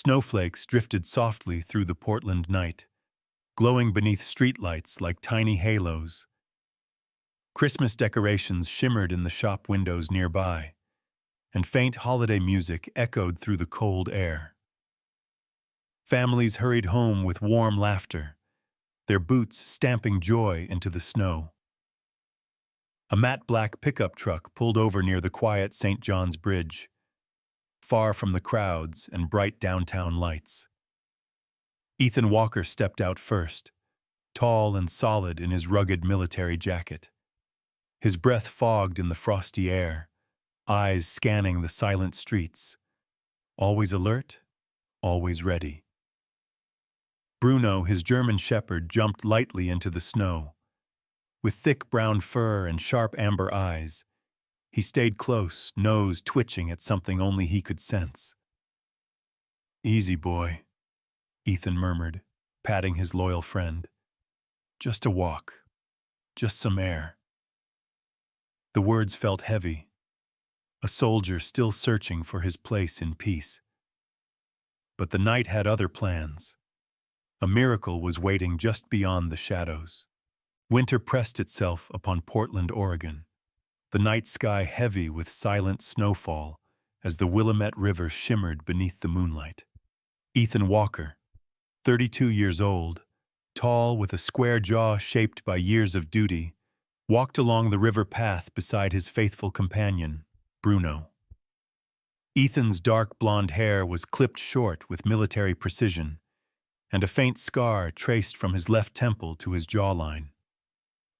Snowflakes drifted softly through the Portland night, glowing beneath streetlights like tiny halos. Christmas decorations shimmered in the shop windows nearby, and faint holiday music echoed through the cold air. Families hurried home with warm laughter, their boots stamping joy into the snow. A matte black pickup truck pulled over near the quiet St. John's Bridge, far from the crowds and bright downtown lights. Ethan Walker stepped out first, tall and solid in his rugged military jacket. His breath fogged in the frosty air, eyes scanning the silent streets, always alert, always ready. Bruno, his German shepherd, jumped lightly into the snow. With thick brown fur and sharp amber eyes, he stayed close, nose twitching at something only he could sense. "Easy, boy," Ethan murmured, patting his loyal friend. "Just a walk. Just some air." The words felt heavy, a soldier still searching for his place in peace. But the night had other plans. A miracle was waiting just beyond the shadows. Winter pressed itself upon Portland, Oregon, the night sky heavy with silent snowfall as the Willamette River shimmered beneath the moonlight. Ethan Walker, 32 years old, tall with a square jaw shaped by years of duty, walked along the river path beside his faithful companion, Bruno. Ethan's dark blonde hair was clipped short with military precision, and a faint scar traced from his left temple to his jawline.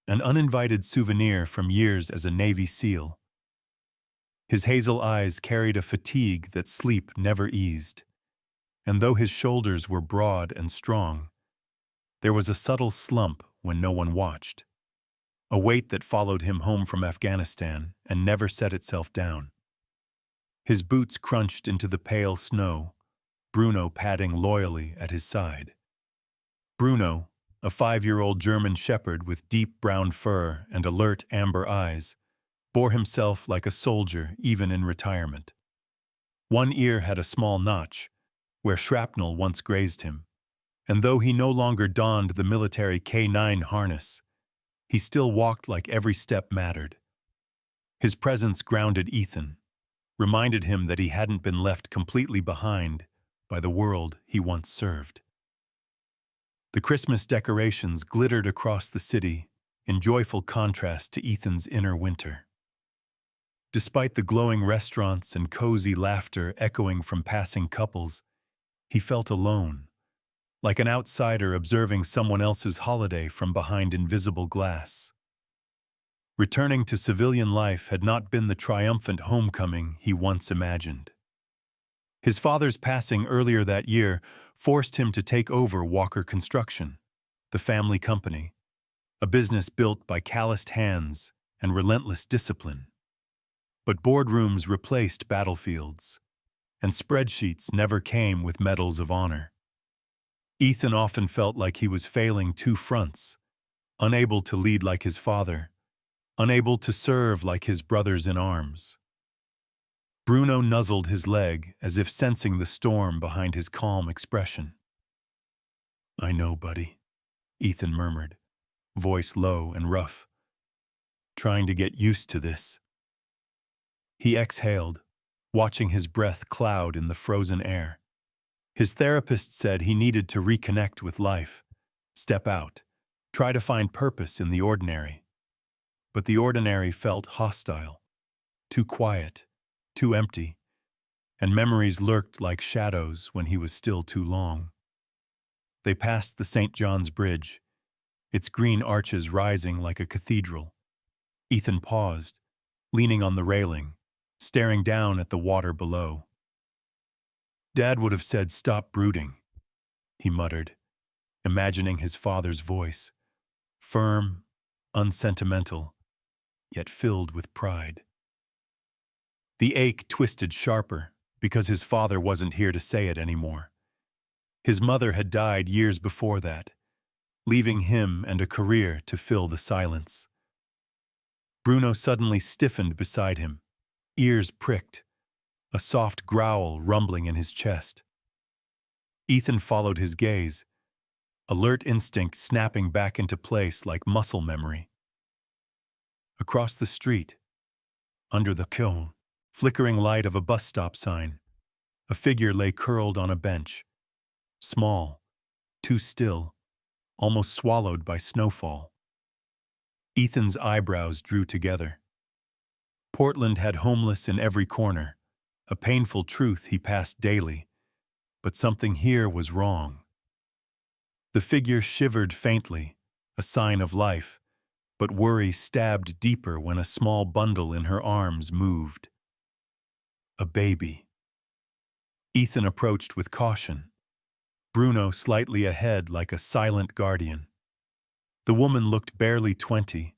An uninvited souvenir from years as a Navy SEAL. His hazel eyes carried a fatigue that sleep never eased, and though his shoulders were broad and strong, there was a subtle slump when no one watched, a weight that followed him home from Afghanistan and never set itself down. His boots crunched into the pale snow, Bruno padding loyally at his side. Bruno, a 5-year-old German shepherd with deep brown fur and alert amber eyes, bore himself like a soldier even in retirement. One ear had a small notch, where shrapnel once grazed him, and though he no longer donned the military K9 harness, he still walked like every step mattered. His presence grounded Ethan, reminded him that he hadn't been left completely behind by the world he once served. The Christmas decorations glittered across the city in joyful contrast to Ethan's inner winter. Despite the glowing restaurants and cozy laughter echoing from passing couples, he felt alone, like an outsider observing someone else's holiday from behind invisible glass. Returning to civilian life had not been the triumphant homecoming he once imagined. His father's passing earlier that year forced him to take over Walker Construction, the family company, a business built by calloused hands and relentless discipline. But boardrooms replaced battlefields, and spreadsheets never came with medals of honor. Ethan often felt like he was failing two fronts, unable to lead like his father, unable to serve like his brothers in arms. Bruno nuzzled his leg as if sensing the storm behind his calm expression. "I know, buddy," Ethan murmured, voice low and rough. "Trying to get used to this." He exhaled, watching his breath cloud in the frozen air. His therapist said he needed to reconnect with life, step out, try to find purpose in the ordinary. But the ordinary felt hostile, too quiet, too empty, and memories lurked like shadows when he was still too long. They passed the St. John's Bridge, its green arches rising like a cathedral. Ethan paused, leaning on the railing, staring down at the water below. "Dad would have said stop brooding," he muttered, imagining his father's voice, firm, unsentimental, yet filled with pride. The ache twisted sharper because his father wasn't here to say it anymore. His mother had died years before that, leaving him and a career to fill the silence. Bruno suddenly stiffened beside him, ears pricked, a soft growl rumbling in his chest. Ethan followed his gaze, alert instinct snapping back into place like muscle memory. Across the street, under the kiln, flickering light of a bus stop sign, a figure lay curled on a bench, small, too still, almost swallowed by snowfall. Ethan's eyebrows drew together. Portland had homeless in every corner, a painful truth he passed daily, but something here was wrong. The figure shivered faintly, a sign of life, but worry stabbed deeper when a small bundle in her arms moved. A baby. Ethan approached with caution, Bruno slightly ahead like a silent guardian. The woman looked barely 20,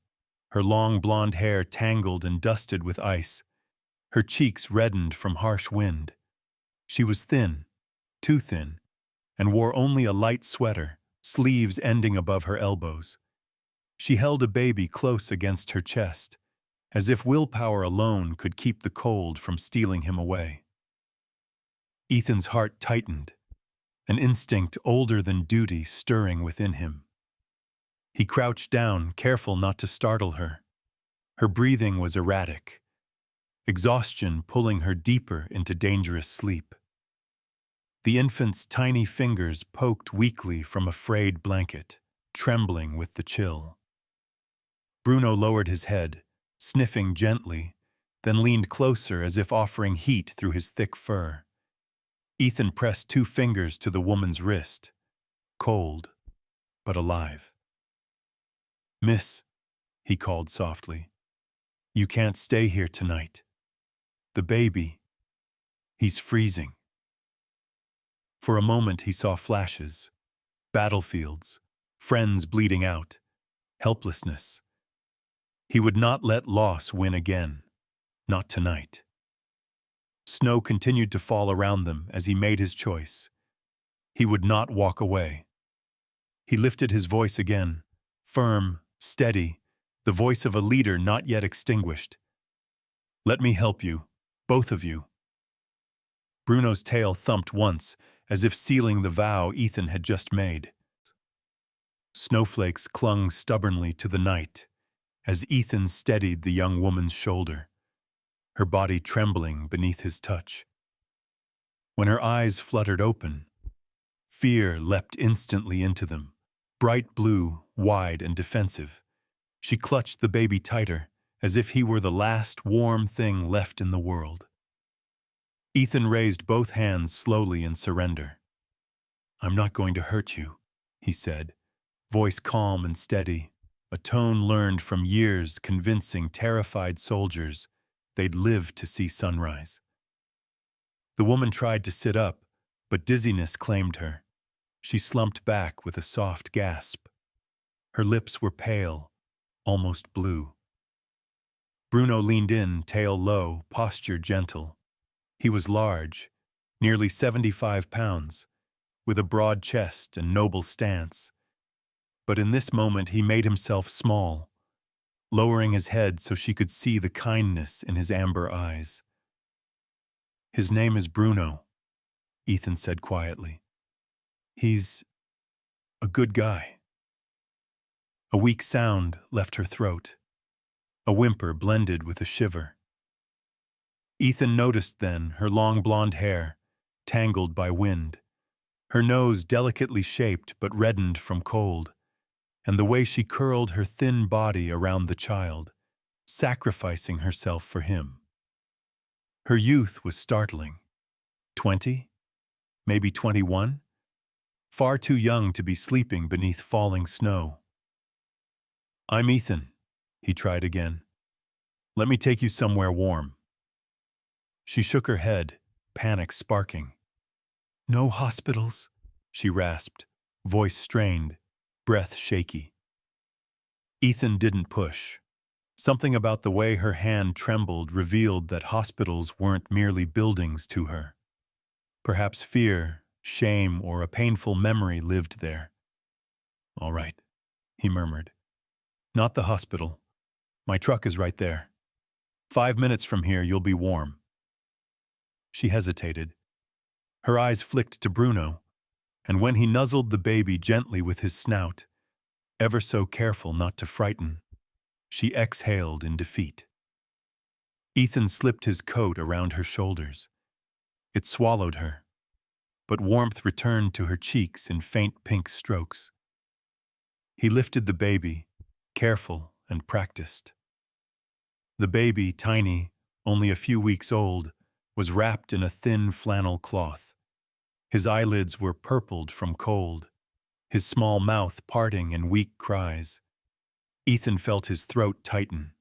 her long blonde hair tangled and dusted with ice, her cheeks reddened from harsh wind. She was thin, too thin, and wore only a light sweater, sleeves ending above her elbows. She held a baby close against her chest, as if willpower alone could keep the cold from stealing him away. Ethan's heart tightened, an instinct older than duty stirring within him. He crouched down, careful not to startle her. Her breathing was erratic, exhaustion pulling her deeper into dangerous sleep. The infant's tiny fingers poked weakly from a frayed blanket, trembling with the chill. Bruno lowered his head, sniffing gently, then leaned closer as if offering heat through his thick fur. Ethan pressed 2 fingers to the woman's wrist, cold, but alive. "Miss," he called softly, "you can't stay here tonight. The baby, he's freezing." For a moment he saw flashes, battlefields, friends bleeding out, helplessness. He would not let loss win again, not tonight. Snow continued to fall around them as he made his choice. He would not walk away. He lifted his voice again, firm, steady, the voice of a leader not yet extinguished. "Let me help you, both of you." Bruno's tail thumped once, as if sealing the vow Ethan had just made. Snowflakes clung stubbornly to the night as Ethan steadied the young woman's shoulder, her body trembling beneath his touch. When her eyes fluttered open, fear leapt instantly into them, bright blue, wide and defensive. She clutched the baby tighter, as if he were the last warm thing left in the world. Ethan raised both hands slowly in surrender. "I'm not going to hurt you," he said, voice calm and steady, a tone learned from years convincing terrified soldiers they'd live to see sunrise. The woman tried to sit up, but dizziness claimed her. She slumped back with a soft gasp. Her lips were pale, almost blue. Bruno leaned in, tail low, posture gentle. He was large, nearly 75 pounds, with a broad chest and noble stance. But in this moment he made himself small, lowering his head so she could see the kindness in his amber eyes. "His name is Bruno," Ethan said quietly. "He's a good guy." A weak sound left her throat, a whimper blended with a shiver. Ethan noticed then her long blonde hair, tangled by wind, her nose delicately shaped but reddened from cold, and the way she curled her thin body around the child, sacrificing herself for him. Her youth was startling. 20? Maybe 21? Far too young to be sleeping beneath falling snow. "I'm Ethan," he tried again. "Let me take you somewhere warm." She shook her head, panic sparking. "No hospitals," she rasped, voice strained, breath shaky. Ethan didn't push. Something about the way her hand trembled revealed that hospitals weren't merely buildings to her. Perhaps fear, shame, or a painful memory lived there. "All right," he murmured. "Not the hospital. My truck is right there. 5 minutes from here you'll be warm." She hesitated. Her eyes flicked to Bruno, and when he nuzzled the baby gently with his snout, ever so careful not to frighten, she exhaled in defeat. Ethan slipped his coat around her shoulders. It swallowed her, but warmth returned to her cheeks in faint pink strokes. He lifted the baby, careful and practiced. The baby, tiny, only a few weeks old, was wrapped in a thin flannel cloth. His eyelids were purpled from cold, his small mouth parting in weak cries. Ethan felt his throat tighten.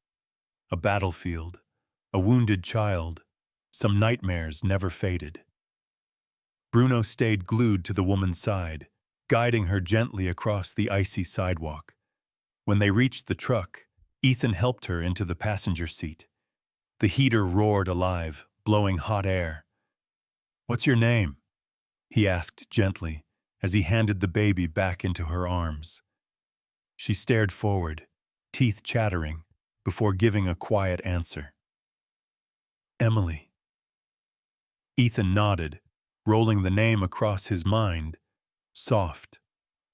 A battlefield, a wounded child, some nightmares never faded. Bruno stayed glued to the woman's side, guiding her gently across the icy sidewalk. When they reached the truck, Ethan helped her into the passenger seat. The heater roared alive, blowing hot air. "What's your name?" he asked gently as he handed the baby back into her arms. She stared forward, teeth chattering, before giving a quiet answer. "Emily." Ethan nodded, rolling the name across his mind, soft,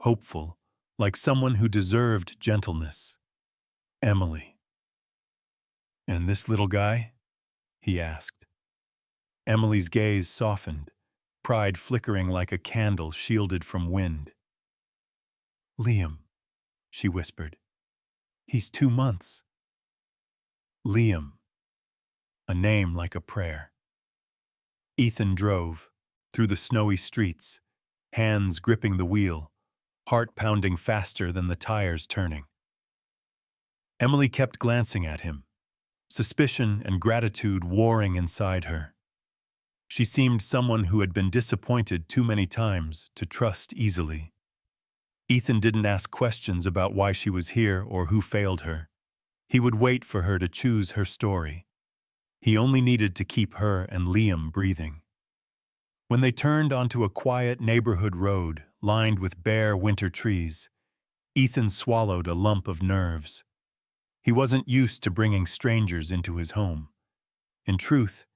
hopeful, like someone who deserved gentleness. "Emily." "And this little guy?" he asked. Emily's gaze softened, pride flickering like a candle shielded from wind. "Liam," she whispered. "He's 2 months." Liam. A name like a prayer. Ethan drove, through the snowy streets, hands gripping the wheel, heart pounding faster than the tires turning. Emily kept glancing at him, suspicion and gratitude warring inside her. She seemed someone who had been disappointed too many times to trust easily. Ethan didn't ask questions about why she was here or who failed her. He would wait for her to choose her story. He only needed to keep her and Liam breathing. When they turned onto a quiet neighborhood road lined with bare winter trees, Ethan swallowed a lump of nerves. He wasn't used to bringing strangers into his home. In truth,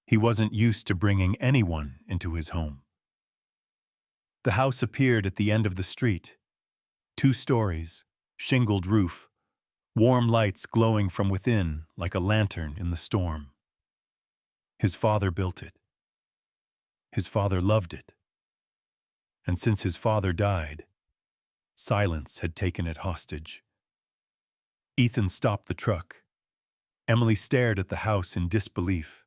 he wasn't used to bringing anyone into his home. The house appeared at the end of the street. 2 stories, shingled roof, warm lights glowing from within like a lantern in the storm. His father built it. His father loved it. And since his father died, silence had taken it hostage. Ethan stopped the truck. Emily stared at the house in disbelief,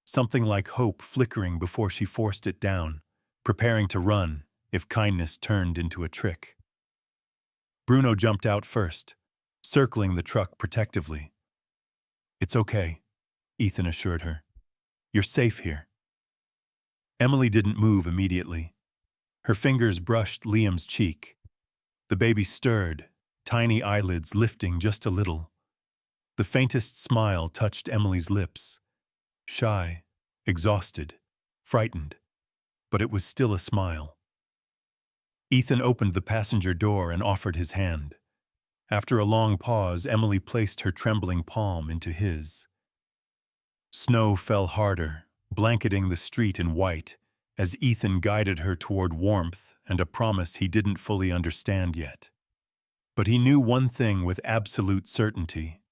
something like hope flickering before she forced it down, preparing to run if kindness turned into a trick. Bruno jumped out first, circling the truck protectively. "It's okay," Ethan assured her. "You're safe here." Emily didn't move immediately. Her fingers brushed Liam's cheek. The baby stirred, tiny eyelids lifting just a little. The faintest smile touched Emily's lips. Shy, exhausted, frightened, but it was still a smile. Ethan opened the passenger door and offered his hand. After a long pause, Emily placed her trembling palm into his. Snow fell harder, blanketing the street in white, as Ethan guided her toward warmth and a promise he didn't fully understand yet. But he knew one thing with absolute certainty.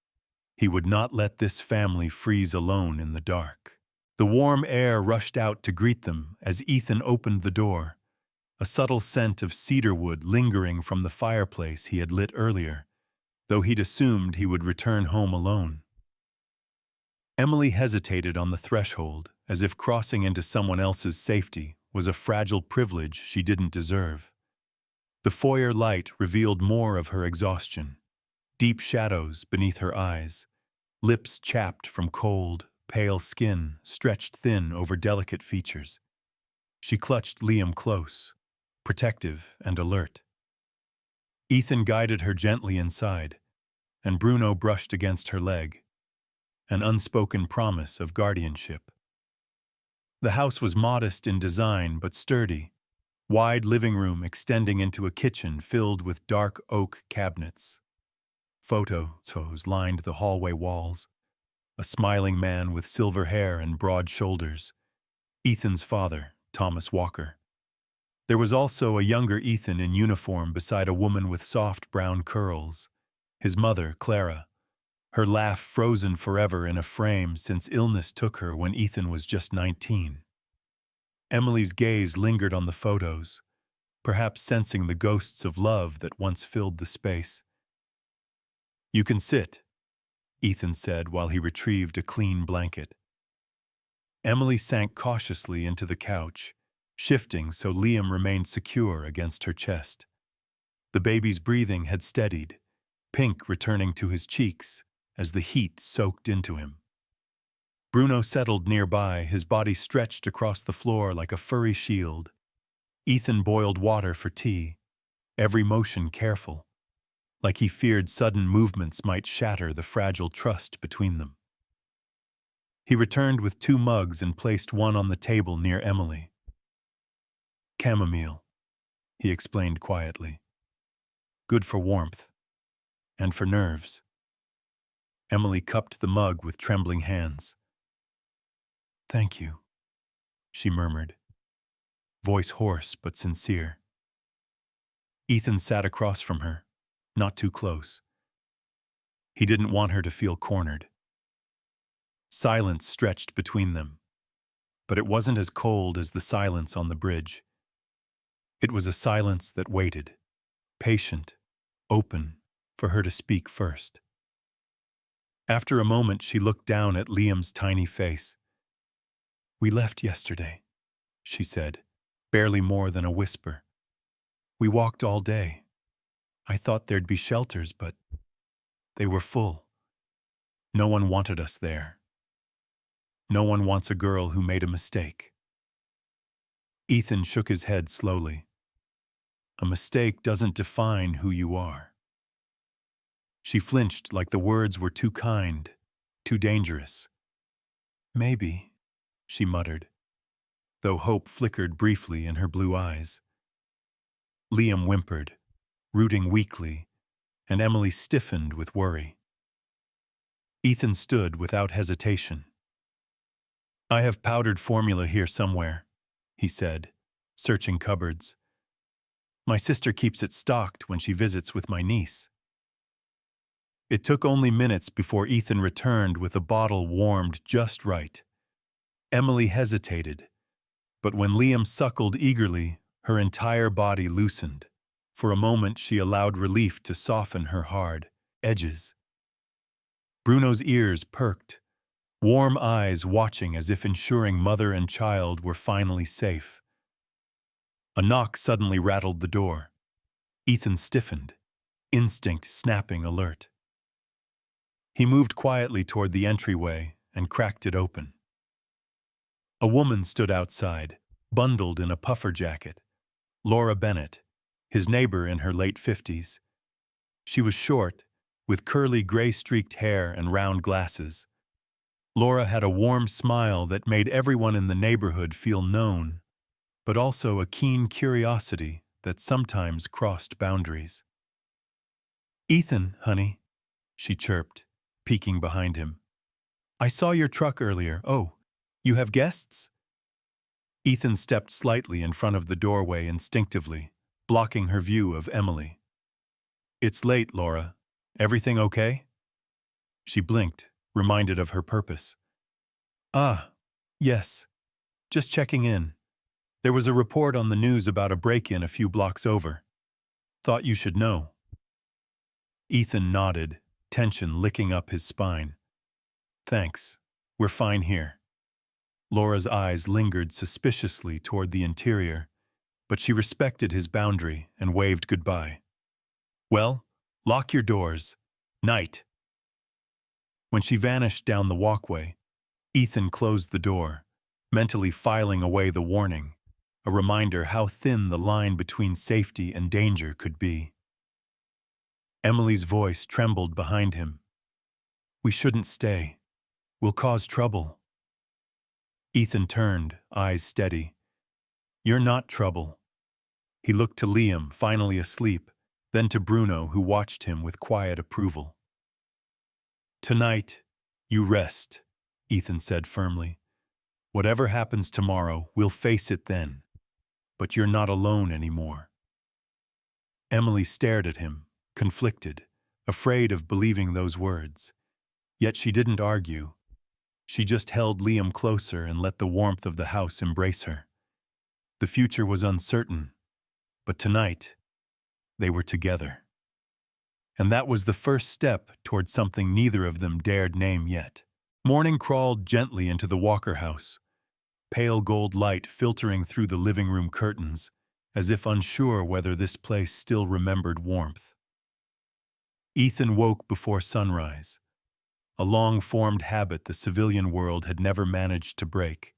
He would not let this family freeze alone in the dark. The warm air rushed out to greet them as Ethan opened the door, a subtle scent of cedarwood lingering from the fireplace he had lit earlier, though he'd assumed he would return home alone. Emily hesitated on the threshold, as if crossing into someone else's safety was a fragile privilege she didn't deserve. The foyer light revealed more of her exhaustion, deep shadows beneath her eyes, lips chapped from cold, pale skin stretched thin over delicate features. She clutched Liam close, protective and alert. Ethan guided her gently inside, and Bruno brushed against her leg, an unspoken promise of guardianship. The house was modest in design but sturdy, wide living room extending into a kitchen filled with dark oak cabinets. Photos lined the hallway walls, a smiling man with silver hair and broad shoulders, Ethan's father, Thomas Walker. There was also a younger Ethan in uniform beside a woman with soft brown curls. His mother, Clara, her laugh frozen forever in a frame since illness took her when Ethan was just 19. Emily's gaze lingered on the photos, perhaps sensing the ghosts of love that once filled the space. "You can sit," Ethan said while he retrieved a clean blanket. Emily sank cautiously into the couch, shifting so Liam remained secure against her chest. The baby's breathing had steadied, pink returning to his cheeks as the heat soaked into him. Bruno settled nearby, his body stretched across the floor like a furry shield. Ethan boiled water for tea, every motion careful, like he feared sudden movements might shatter the fragile trust between them. He returned with 2 mugs and placed one on the table near Emily. "Chamomile," he explained quietly. "Good for warmth. And for nerves." Emily cupped the mug with trembling hands. "Thank you," she murmured, voice hoarse but sincere. Ethan sat across from her, not too close. He didn't want her to feel cornered. Silence stretched between them, but it wasn't as cold as the silence on the bridge. It was a silence that waited, patient, open, for her to speak first. After a moment, she looked down at Liam's tiny face. "We left yesterday," she said, barely more than a whisper. "We walked all day. I thought there'd be shelters, but they were full. No one wanted us there. No one wants a girl who made a mistake." Ethan shook his head slowly. "A mistake doesn't define who you are." She flinched like the words were too kind, too dangerous. "Maybe," she muttered, though hope flickered briefly in her blue eyes. Liam whimpered, rooting weakly, and Emily stiffened with worry. Ethan stood without hesitation. "I have powdered formula here somewhere," he said, searching cupboards. "My sister keeps it stocked when she visits with my niece." It took only minutes before Ethan returned with a bottle warmed just right. Emily hesitated, but when Liam suckled eagerly, her entire body loosened. For a moment she allowed relief to soften her hard edges. Bruno's ears perked, warm eyes watching as if ensuring mother and child were finally safe. A knock suddenly rattled the door. Ethan stiffened, instinct snapping alert. He moved quietly toward the entryway and cracked it open. A woman stood outside, bundled in a puffer jacket. Laura Bennett, his neighbor in her late 50s. She was short, with curly gray-streaked hair and round glasses. Laura had a warm smile that made everyone in the neighborhood feel known, but also a keen curiosity that sometimes crossed boundaries. "Ethan, honey," she chirped, peeking behind him. "I saw your truck earlier. Oh, you have guests?" Ethan stepped slightly in front of the doorway instinctively, blocking her view of Emily. "It's late, Laura. Everything okay?" She blinked, reminded of her purpose. "Ah, yes. Just checking in. There was a report on the news about a break-in a few blocks over. Thought you should know." Ethan nodded, tension licking up his spine. "Thanks. We're fine here." Laura's eyes lingered suspiciously toward the interior, but she respected his boundary and waved goodbye. "Well, lock your doors. Night." When she vanished down the walkway, Ethan closed the door, mentally filing away the warning, a reminder how thin the line between safety and danger could be. Emily's voice trembled behind him. "We shouldn't stay. We'll cause trouble." Ethan turned, eyes steady. "You're not trouble." He looked to Liam, finally asleep, then to Bruno, who watched him with quiet approval. "Tonight, you rest," Ethan said firmly. "Whatever happens tomorrow, we'll face it then. but you're not alone anymore." Emily stared at him, conflicted, afraid of believing those words. Yet she didn't argue. She just held Liam closer and let the warmth of the house embrace her. The future was uncertain, but tonight, they were together. And that was the first step toward something neither of them dared name yet. Morning crawled gently into the Walker house, pale gold light filtering through the living room curtains, as if unsure whether this place still remembered warmth. Ethan woke before sunrise, a long-formed habit the civilian world had never managed to break.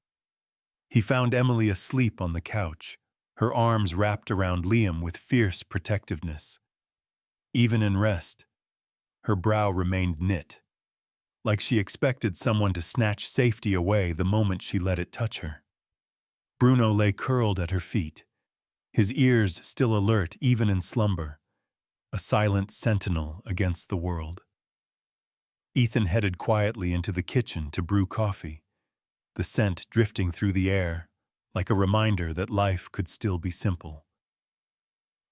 He found Emily asleep on the couch, her arms wrapped around Liam with fierce protectiveness. Even in rest, her brow remained knit, like she expected someone to snatch safety away the moment she let it touch her. Bruno lay curled at her feet, his ears still alert even in slumber, a silent sentinel against the world. Ethan headed quietly into the kitchen to brew coffee, the scent drifting through the air, like a reminder that life could still be simple.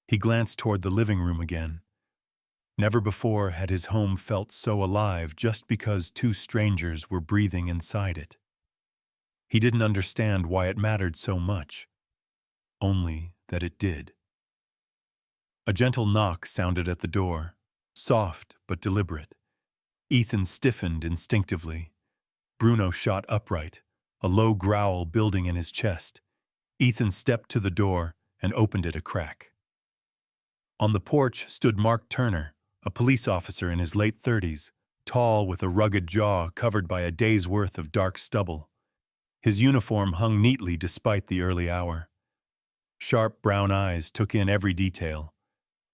He glanced toward the living room again. Never before had his home felt so alive just because two strangers were breathing inside it. He didn't understand why it mattered so much, only that it did. A gentle knock sounded at the door, soft but deliberate. Ethan stiffened instinctively. Bruno shot upright, a low growl building in his chest. Ethan stepped to the door and opened it a crack. On the porch stood Mark Turner, a police officer in his late 30s, tall with a rugged jaw covered by a day's worth of dark stubble. His uniform hung neatly despite the early hour. Sharp brown eyes took in every detail.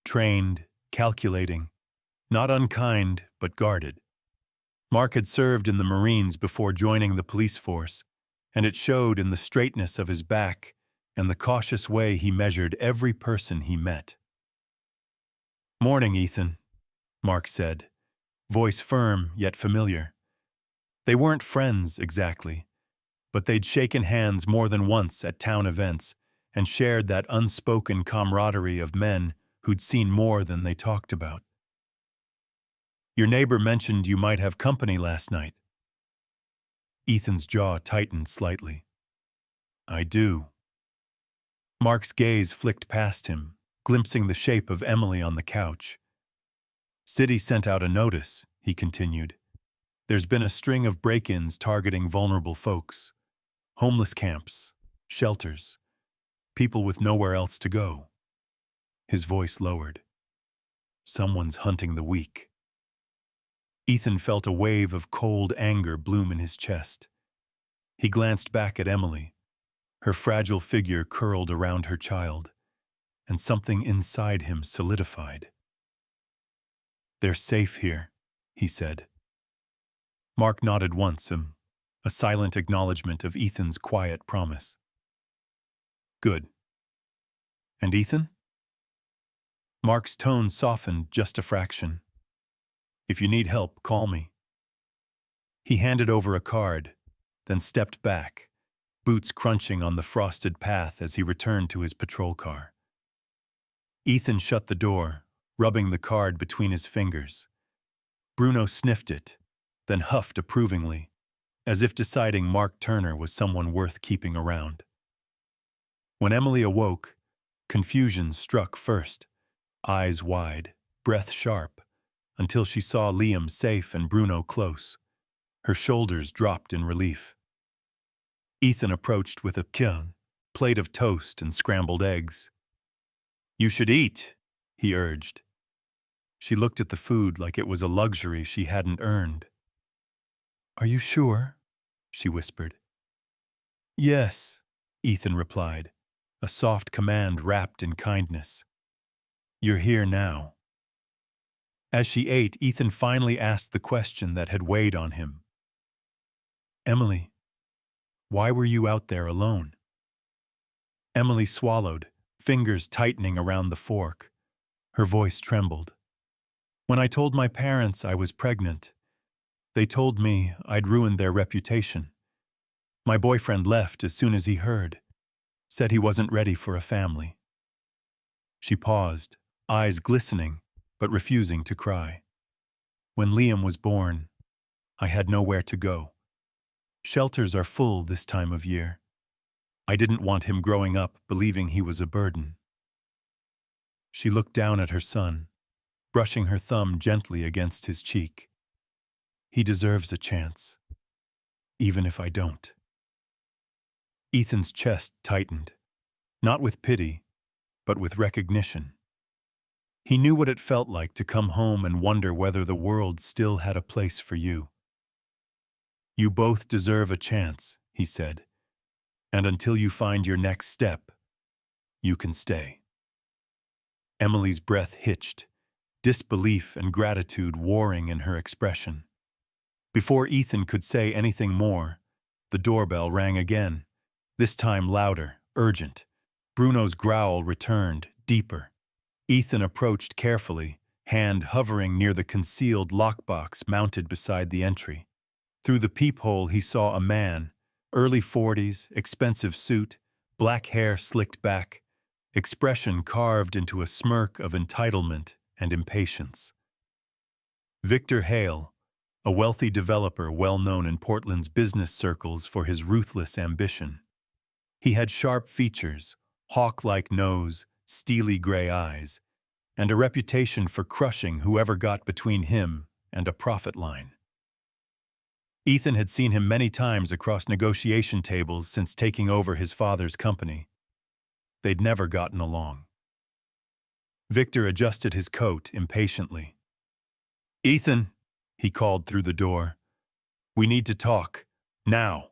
Trained, calculating, not unkind, but guarded. Mark had served in the Marines before joining the police force, and it showed in the straightness of his back and the cautious way he measured every person he met. "Morning, Ethan," Mark said, voice firm yet familiar. They weren't friends exactly, but they'd shaken hands more than once at town events and shared that unspoken camaraderie of men who'd seen more than they talked about. "Your neighbor mentioned you might have company last night." Ethan's jaw tightened slightly. "I do." Mark's gaze flicked past him, glimpsing the shape of Emily on the couch. "City sent out a notice," he continued. "There's been a string of break-ins targeting vulnerable folks. Homeless camps, shelters, people with nowhere else to go." His voice lowered. "Someone's hunting the weak." Ethan felt a wave of cold anger bloom in his chest. He glanced back at Emily, her fragile figure curled around her child, and something inside him solidified. "They're safe here," he said. Mark nodded once, a silent acknowledgement of Ethan's quiet promise. "Good. And Ethan?" Mark's tone softened just a fraction. "If you need help, call me." He handed over a card, then stepped back, boots crunching on the frosted path as he returned to his patrol car. Ethan shut the door, rubbing the card between his fingers. Bruno sniffed it, then huffed approvingly, as if deciding Mark Turner was someone worth keeping around. When Emily awoke, confusion struck first, eyes wide, breath sharp, until she saw Liam safe and Bruno close. Her shoulders dropped in relief. Ethan approached with a plate of toast and scrambled eggs. "You should eat," he urged. She looked at the food like it was a luxury she hadn't earned. "Are you sure?" she whispered. "Yes," Ethan replied, a soft command wrapped in kindness. "You're here now." As she ate, Ethan finally asked the question that had weighed on him. "Emily, why were you out there alone?" Emily swallowed, fingers tightening around the fork. Her voice trembled. "When I told my parents I was pregnant, they told me I'd ruined their reputation. My boyfriend left as soon as he heard. Said he wasn't ready for a family. She paused, eyes glistening, but refusing to cry. When Liam was born, I had nowhere to go. Shelters are full this time of year. I didn't want him growing up believing he was a burden. She looked down at her son, brushing her thumb gently against his cheek. He deserves a chance, even if I don't. Ethan's chest tightened, not with pity, but with recognition. He knew what it felt like to come home and wonder whether the world still had a place for you. You both deserve a chance, he said, and until you find your next step, you can stay. Emily's breath hitched, disbelief and gratitude warring in her expression. Before Ethan could say anything more, the doorbell rang again, this time louder, urgent. Bruno's growl returned, deeper. Ethan approached carefully, hand hovering near the concealed lockbox mounted beside the entry. Through the peephole he saw a man, early 40s, expensive suit, black hair slicked back, expression carved into a smirk of entitlement and impatience. Victor Hale, a wealthy developer well known in Portland's business circles for his ruthless ambition. He had sharp features, hawk-like nose, steely gray eyes, and a reputation for crushing whoever got between him and a profit line. Ethan had seen him many times across negotiation tables since taking over his father's company. They'd never gotten along. Victor adjusted his coat impatiently. "Ethan," he called through the door, "we need to talk, now."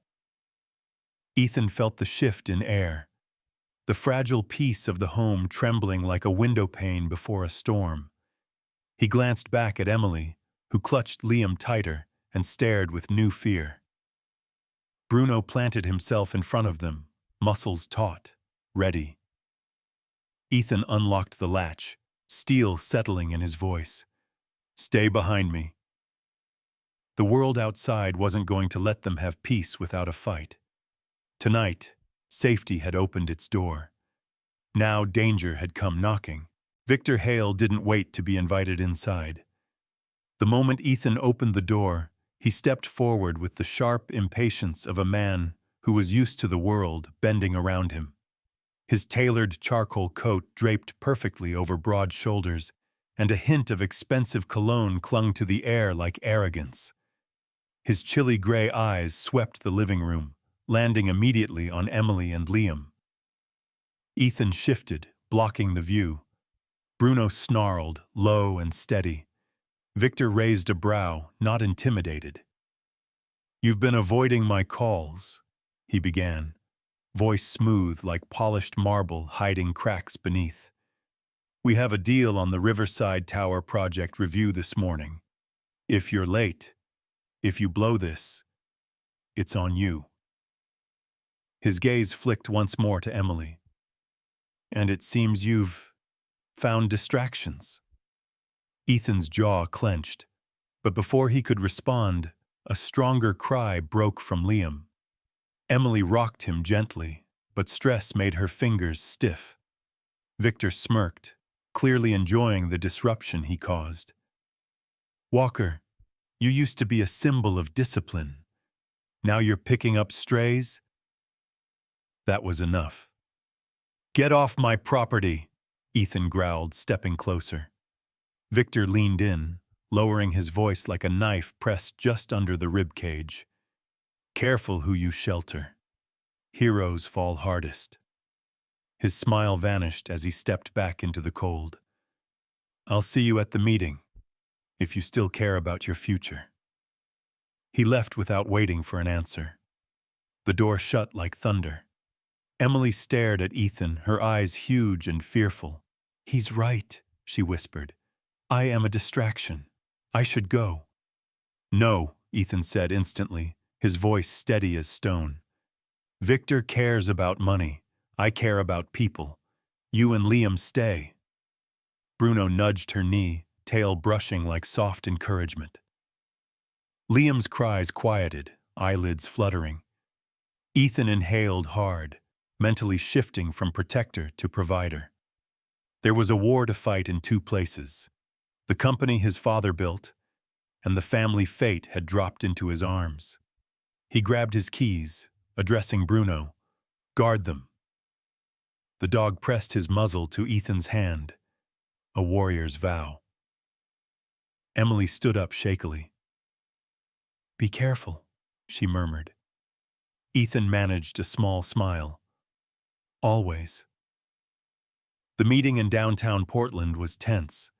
Ethan felt the shift in air, the fragile peace of the home trembling like a window pane before a storm. He glanced back at Emily, who clutched Liam tighter and stared with new fear. Bruno planted himself in front of them, muscles taut, ready. Ethan unlocked the latch, steel settling in his voice. "Stay behind me." The world outside wasn't going to let them have peace without a fight. Tonight, safety had opened its door. Now danger had come knocking. Victor Hale didn't wait to be invited inside. The moment Ethan opened the door, he stepped forward with the sharp impatience of a man who was used to the world bending around him. His tailored charcoal coat draped perfectly over broad shoulders, and a hint of expensive cologne clung to the air like arrogance. His chilly gray eyes swept the living room, landing immediately on Emily and Liam. Ethan shifted, blocking the view. Bruno snarled, low and steady. Victor raised a brow, not intimidated. "You've been avoiding my calls," he began, voice smooth like polished marble hiding cracks beneath. "We have a deal on the Riverside Tower project review this morning. If you're late, if you blow this, it's on you." His gaze flicked once more to Emily. "And it seems you've found distractions." Ethan's jaw clenched, but before he could respond, a stronger cry broke from Liam. Emily rocked him gently, but stress made her fingers stiff. Victor smirked, clearly enjoying the disruption he caused. "Walker, you used to be a symbol of discipline. Now you're picking up strays?" That was enough. "Get off my property," Ethan growled, stepping closer. Victor leaned in, lowering his voice like a knife pressed just under the rib cage. "Careful who you shelter. Heroes fall hardest." His smile vanished as he stepped back into the cold. "I'll see you at the meeting, if you still care about your future." He left without waiting for an answer. The door shut like thunder. Emily stared at Ethan, her eyes huge and fearful. "He's right," she whispered. "I am a distraction. I should go." "No," Ethan said instantly, his voice steady as stone. "Victor cares about money. I care about people. You and Liam stay." Bruno nudged her knee, tail brushing like soft encouragement. Liam's cries quieted, eyelids fluttering. Ethan inhaled hard, mentally shifting from protector to provider. There was a war to fight in two places: the company his father built, and the family fate had dropped into his arms. He grabbed his keys, addressing Bruno. "Guard them." The dog pressed his muzzle to Ethan's hand, a warrior's vow. Emily stood up shakily. "Be careful," she murmured. Ethan managed a small smile. "Always." The meeting in downtown Portland was tense.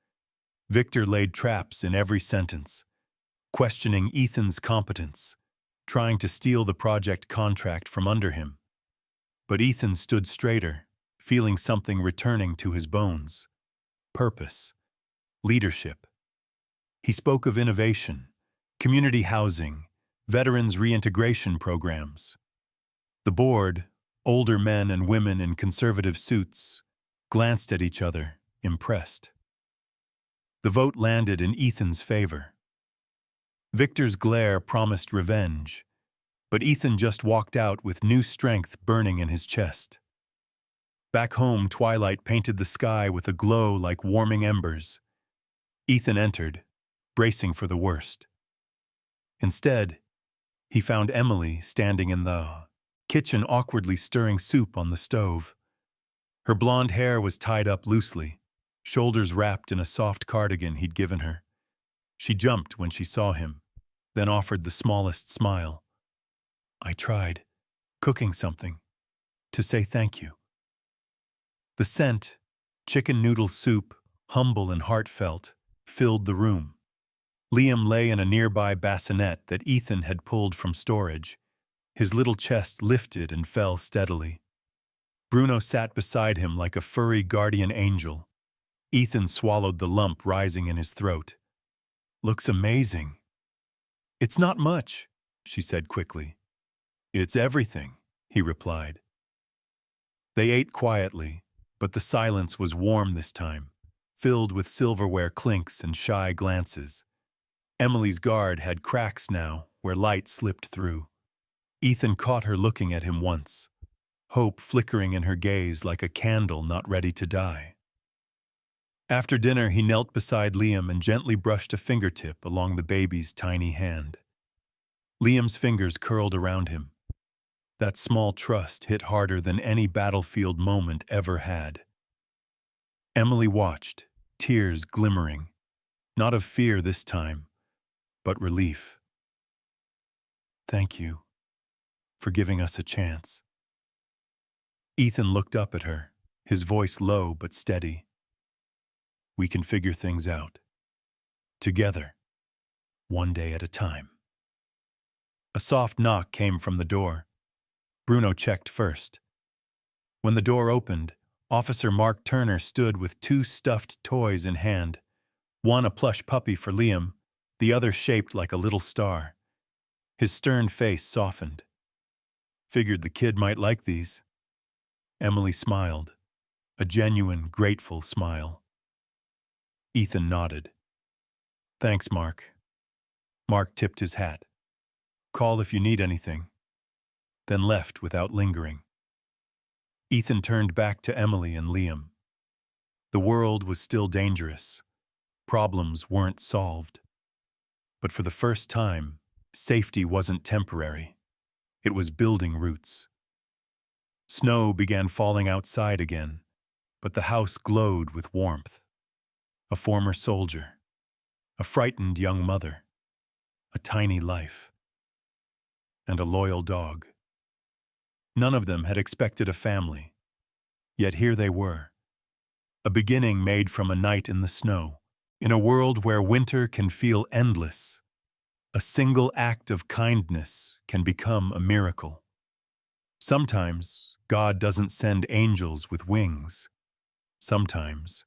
Victor laid traps in every sentence, questioning Ethan's competence, trying to steal the project contract from under him. But Ethan stood straighter, feeling something returning to his bones: purpose, leadership. He spoke of innovation, community housing, veterans reintegration programs. The board, older men and women in conservative suits, glanced at each other, impressed. The vote landed in Ethan's favor. Victor's glare promised revenge, but Ethan just walked out with new strength burning in his chest. Back home, twilight painted the sky with a glow like warming embers. Ethan entered, bracing for the worst. Instead, he found Emily standing in the kitchen, awkwardly stirring soup on the stove. Her blonde hair was tied up loosely, shoulders wrapped in a soft cardigan he'd given her. She jumped when she saw him, then offered the smallest smile. "I tried, cooking something, to say thank you." The scent, chicken noodle soup, humble and heartfelt, filled the room. Liam lay in a nearby bassinet that Ethan had pulled from storage. His little chest lifted and fell steadily. Bruno sat beside him like a furry guardian angel. Ethan swallowed the lump rising in his throat. "Looks amazing." "It's not much," she said quickly. "It's everything," he replied. They ate quietly, but the silence was warm this time, filled with silverware clinks and shy glances. Emily's guard had cracks now, where light slipped through. Ethan caught her looking at him once, hope flickering in her gaze like a candle not ready to die. After dinner, he knelt beside Liam and gently brushed a fingertip along the baby's tiny hand. Liam's fingers curled around him. That small trust hit harder than any battlefield moment ever had. Emily watched, tears glimmering, not of fear this time, but relief. "Thank you for giving us a chance." Ethan looked up at her, his voice low but steady. "We can figure things out. Together. One day at a time." A soft knock came from the door. Bruno checked first. When the door opened, Officer Mark Turner stood with two stuffed toys in hand, one a plush puppy for Liam, the other shaped like a little star. His stern face softened. "Figured the kid might like these." Emily smiled, a genuine, grateful smile. Ethan nodded. "Thanks, Mark." Mark tipped his hat. "Call if you need anything," then left without lingering. Ethan turned back to Emily and Liam. The world was still dangerous. Problems weren't solved. But for the first time, safety wasn't temporary. It was building roots. Snow began falling outside again, but the house glowed with warmth. A former soldier, a frightened young mother, a tiny life, and a loyal dog. None of them had expected a family, yet here they were. A beginning made from a night in the snow. In a world where winter can feel endless, a single act of kindness can become a miracle. Sometimes God doesn't send angels with wings. Sometimes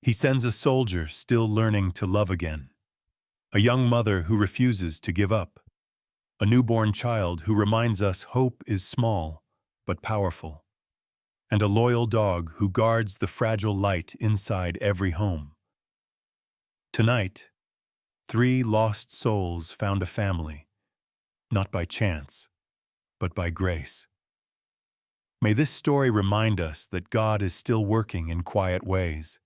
He sends a soldier still learning to love again, a young mother who refuses to give up, a newborn child who reminds us hope is small but powerful, and a loyal dog who guards the fragile light inside every home. Tonight, 3 lost souls found a family, not by chance, but by grace. May this story remind us that God is still working in quiet ways,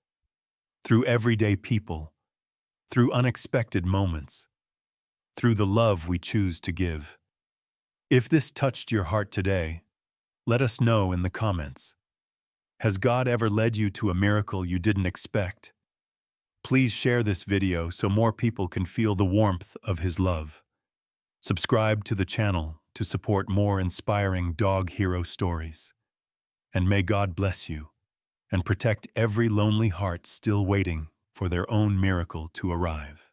through everyday people, through unexpected moments, through the love we choose to give. If this touched your heart today, let us know in the comments. Has God ever led you to a miracle you didn't expect? Please share this video so more people can feel the warmth of His love. Subscribe to the channel to support more inspiring dog hero stories. And may God bless you and protect every lonely heart still waiting for their own miracle to arrive.